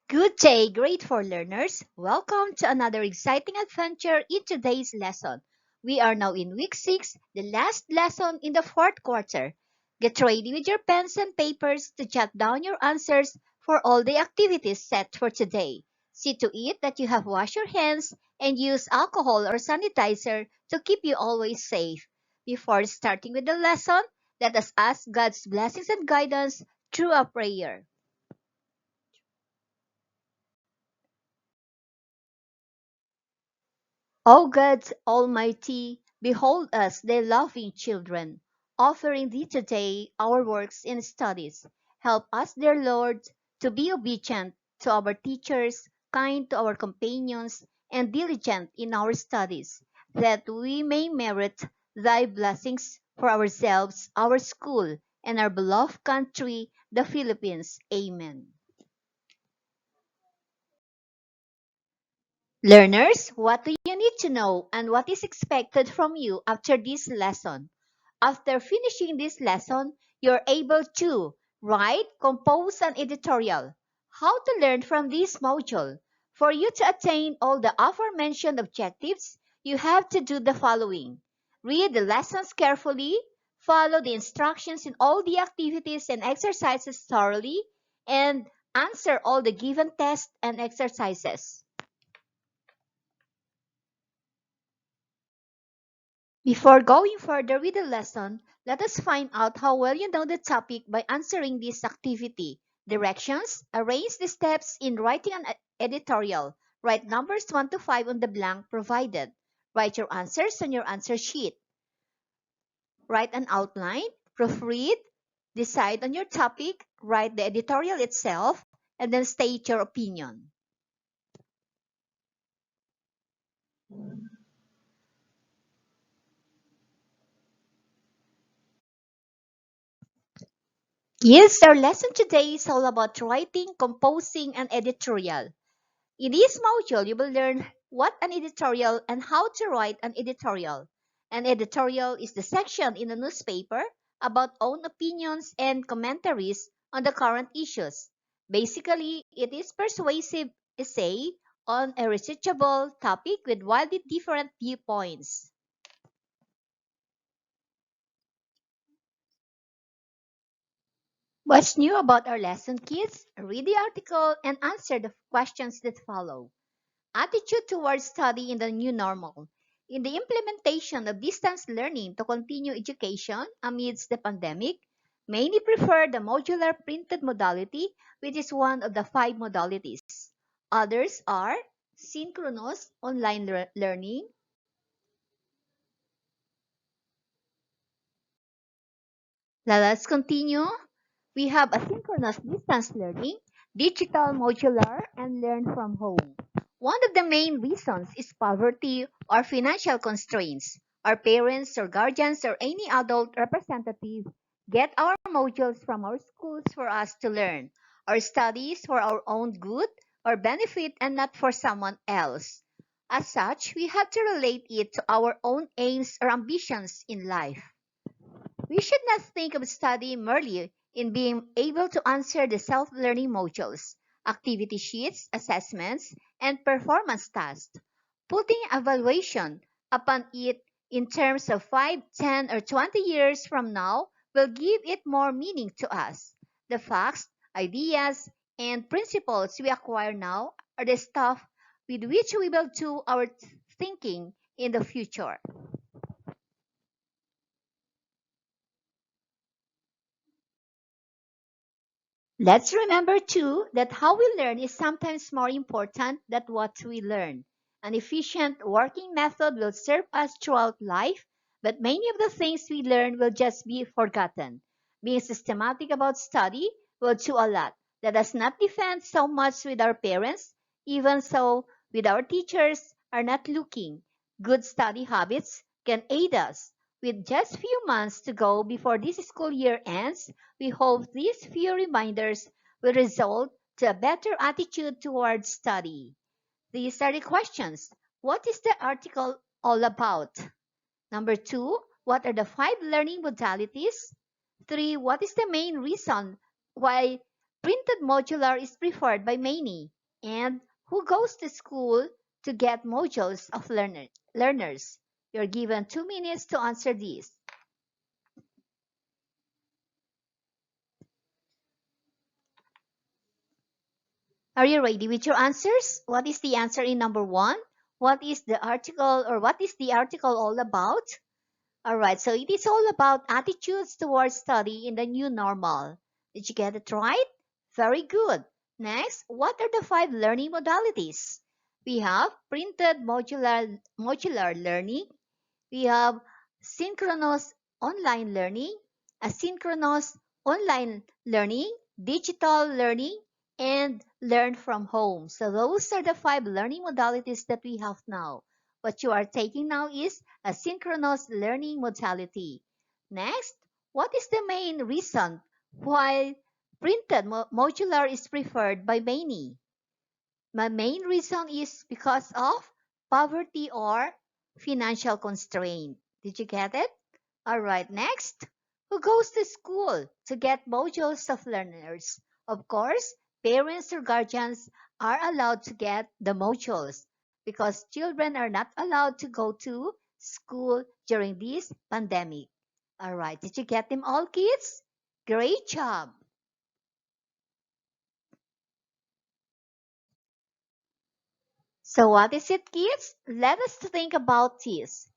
Good day, grade 4 learners. Welcome to another exciting adventure in today's lesson. We are now in week 6, the last lesson in the fourth quarter. Get ready with your pens and papers to jot down your answers for all the activities set for today. See to it that you have washed your hands and use alcohol or sanitizer to keep you always safe. Before starting with the lesson, let us ask God's blessings and guidance through a prayer. O God Almighty, behold us, thy loving children, offering thee today our works and studies. Help us, dear Lord, to be obedient to our teachers, kind to our companions, and diligent in our studies, that we may merit thy blessings for ourselves, our school, and our beloved country, the Philippines. Amen. Learners, what do you need to know and what is expected from you after this lesson? After finishing this lesson, you're able to write, compose an editorial. How to learn from this module? For you to attain all the aforementioned objectives, you have to do the following. Read the lessons carefully, follow the instructions in all the activities and exercises thoroughly, and answer all the given tests and exercises. Before going further with the lesson, let us find out how well you know the topic by answering this activity. Directions: arrange the steps in writing an editorial. Write numbers 1 to 5 on the blank provided. Write your answers on your answer sheet. Write an outline, proofread, decide on your topic, write the editorial itself, and then state your opinion. Yes, our lesson today is all about writing, composing, and editorial. In this module, you will learn what an editorial and how to write an editorial. An editorial is the section in a newspaper about own opinions and commentaries on the current issues. Basically, it is persuasive essay on a researchable topic with wildly different viewpoints. What's new about our lesson, kids? Read the article and answer the questions that follow. Attitude towards study in the new normal. In the implementation of distance learning to continue education amidst the pandemic, many prefer the modular printed modality, which is one of the five modalities. Others are synchronous online learning. Let us continue. We have asynchronous distance learning, digital modular, and learn from home. One of the main reasons is poverty or financial constraints. Our parents or guardians or any adult representative get our modules from our schools for us to learn. Our studies for our own good or benefit and not for someone else. As such, we have to relate it to our own aims or ambitions in life. We should not think of study merely in being able to answer the self-learning modules, activity sheets, assessments, and performance tasks. Putting evaluation upon it in terms of 5, 10, or 20 years from now will give it more meaning to us. The facts, ideas, and principles we acquire now are the stuff with which we will do our thinking in the future. Let's remember too that how we learn is sometimes more important than what we learn. An efficient working method will serve us throughout life, but many of the things we learn will just be forgotten. Being systematic about study will do a lot. Let us not defend so much with our parents, even so with our teachers are not looking. Good study habits can aid us. With just few months to go before this school year ends, we hope these few reminders will result to a better attitude towards study. These are the questions. What is the article all about? Number 2, what are the 5 learning modalities? 3, what is the main reason why printed modular is preferred by many? And who goes to school to get modules of learners? You're given 2 minutes to answer these. Are you ready with your answers? What is the answer in number one? What is the article or what is the article all about? Alright, so it is all about attitudes towards study in the new normal. Did you get it right? Very good. Next, what are the five learning modalities? We have printed modular learning, we have synchronous online learning, asynchronous online learning, digital learning, and learn from home. So those are the five learning modalities that we have now. What you are taking now is asynchronous learning modality. Next, what is the main reason why printed modular is preferred by many? My main reason is because of poverty or financial constraint. Did you get it? All right, next. Who goes to school to get modules of learners? Of course, parents or guardians are allowed to get the modules because children are not allowed to go to school during this pandemic. All right, did you get them all, kids? Great job. So what is it, kids? Let us think about this.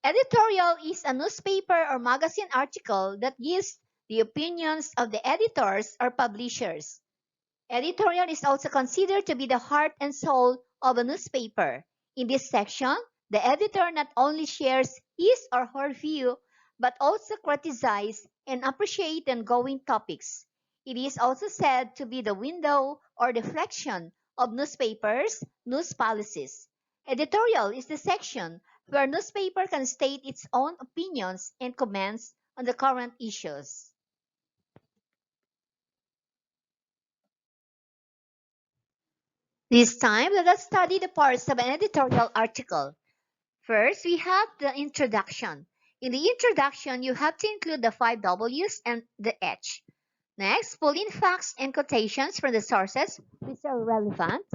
Editorial is a newspaper or magazine article that gives the opinions of the editors or publishers. Editorial is also considered to be the heart and soul of a newspaper. In this section, the editor not only shares his or her view, but also criticizes and appreciates ongoing topics. It is also said to be the window or reflection of newspapers' news policies. Editorial is the section where newspaper can state its own opinions and comments on the current issues. This time, let us study the parts of an editorial article. First, we have the introduction. In the introduction, you have to include the five W's and the H. Next, pull in facts and quotations from the sources which are relevant.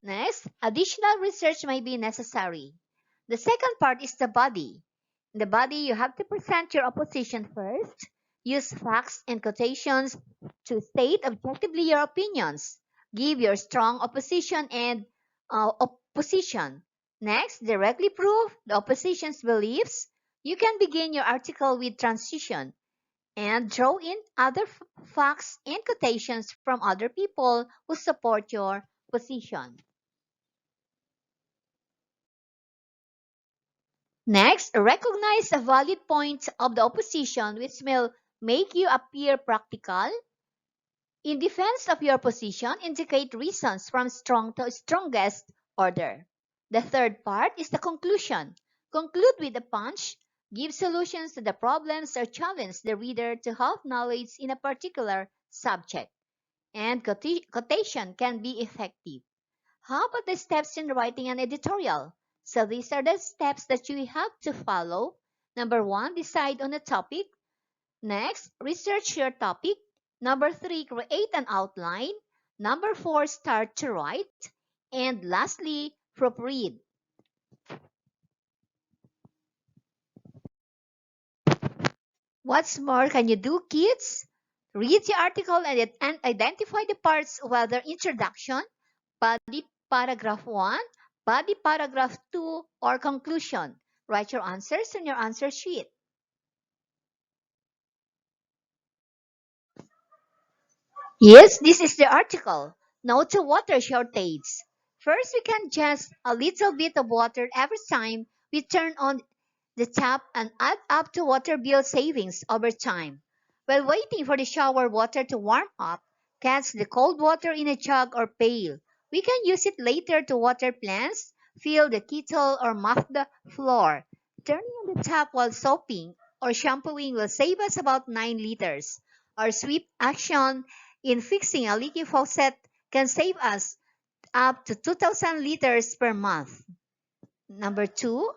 Next, additional research may be necessary. The second part is the body. In the body, you have to present your opposition first. Use facts and quotations to state objectively your opinions. Give your strong opposition and opposition. Next, directly prove the opposition's beliefs. You can begin your article with transition and draw in other facts and quotations from other people who support your position. Next, recognize the valid points of the opposition which will make you appear practical. In defense of your position, indicate reasons from strong to strongest order. The third part is the conclusion. Conclude with a punch. Give solutions to the problems or challenge the reader to have knowledge in a particular subject. And quotation can be effective. How about the steps in writing an editorial? So these are the steps that you have to follow. Number one, decide on a topic. Next, research your topic. Number three, create an outline. Number four, start to write. And lastly, proofread. What's more can you do, kids? Read the article and identify the parts, whether introduction, body paragraph 1, body paragraph 2, or conclusion. Write your answers on your answer sheet. Yes, this is the article. No to water shortage. First, we can just a little bit of water every time we turn on the tap and add up to water bill savings over time. While waiting for the shower water to warm up, catch the cold water in a jug or pail. We can use it later to water plants, fill the kettle, or mop the floor. Turning on the tap while soaping or shampooing will save us about 9 liters. Our sweep action in fixing a leaky faucet can save us up to 2,000 liters per month. Number two,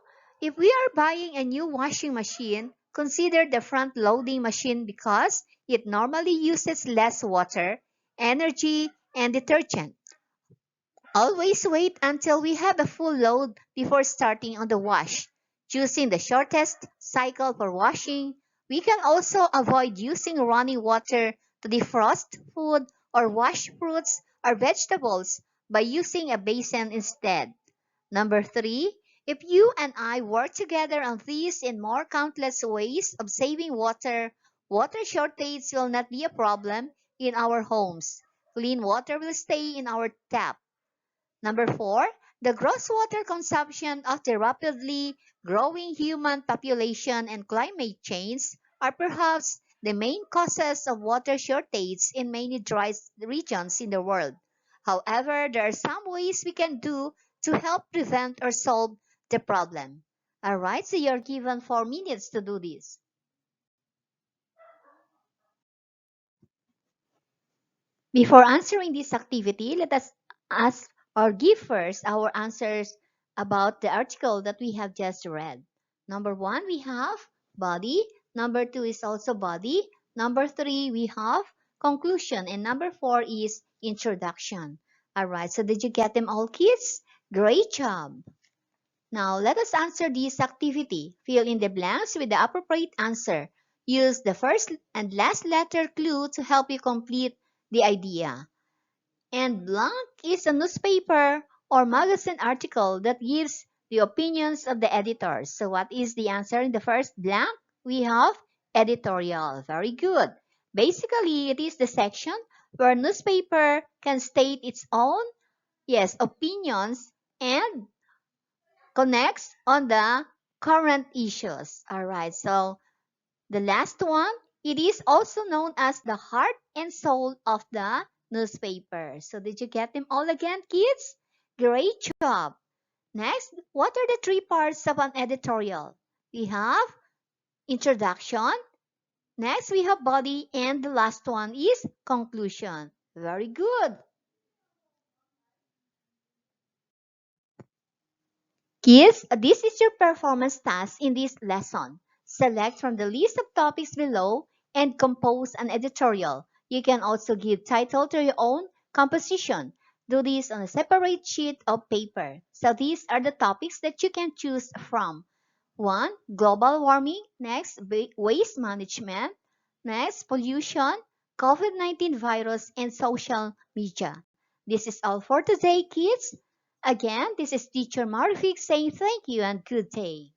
if we are buying a new washing machine, consider the front loading machine because it normally uses less water, energy, and detergent. Always wait until we have a full load before starting on the wash. Choosing the shortest cycle for washing, we can also avoid using running water to defrost food or wash fruits or vegetables by using a basin instead. Number three, if you and I work together on these and more countless ways of saving water, water shortage will not be a problem in our homes. Clean water will stay in our tap. Number four, the gross water consumption of the rapidly growing human population and climate change are perhaps the main causes of water shortage in many dry regions in the world. However, there are some ways we can do to help prevent or solve the problem. Alright, so you're given 4 minutes to do this. Before answering this activity, let us ask or give first our answers about the article that we have just read. Number one, we have body. Number two is also body. Number three, we have conclusion. And number four is introduction. All right, so did you get them all, kids? Great job. Now, let us answer this activity. Fill in the blanks with the appropriate answer. Use the first and last letter clue to help you complete the idea. And blank is a newspaper or magazine article that gives the opinions of the editors. So what is the answer in the first blank? We have editorial. Very good. Basically, it is the section where newspaper can state its own, yes, opinions and connects on the current issues. All right. So the last one, it is also known as the heart and soul of the newspaper. So did you get them all again, kids? Great job. Next, what are the three parts of an editorial? We have introduction. Next, we have body. And the last one is conclusion. Very good. Kids, this is your performance task in this lesson. Select from the list of topics below and compose an editorial. You can also give title to your own composition. Do this on a separate sheet of paper. So these are the topics that you can choose from. 1. Global warming. Next, waste management. Next, pollution, COVID-19 virus, and social media. This is all for today, kids. Again, this is Teacher Marifik saying thank you and good day.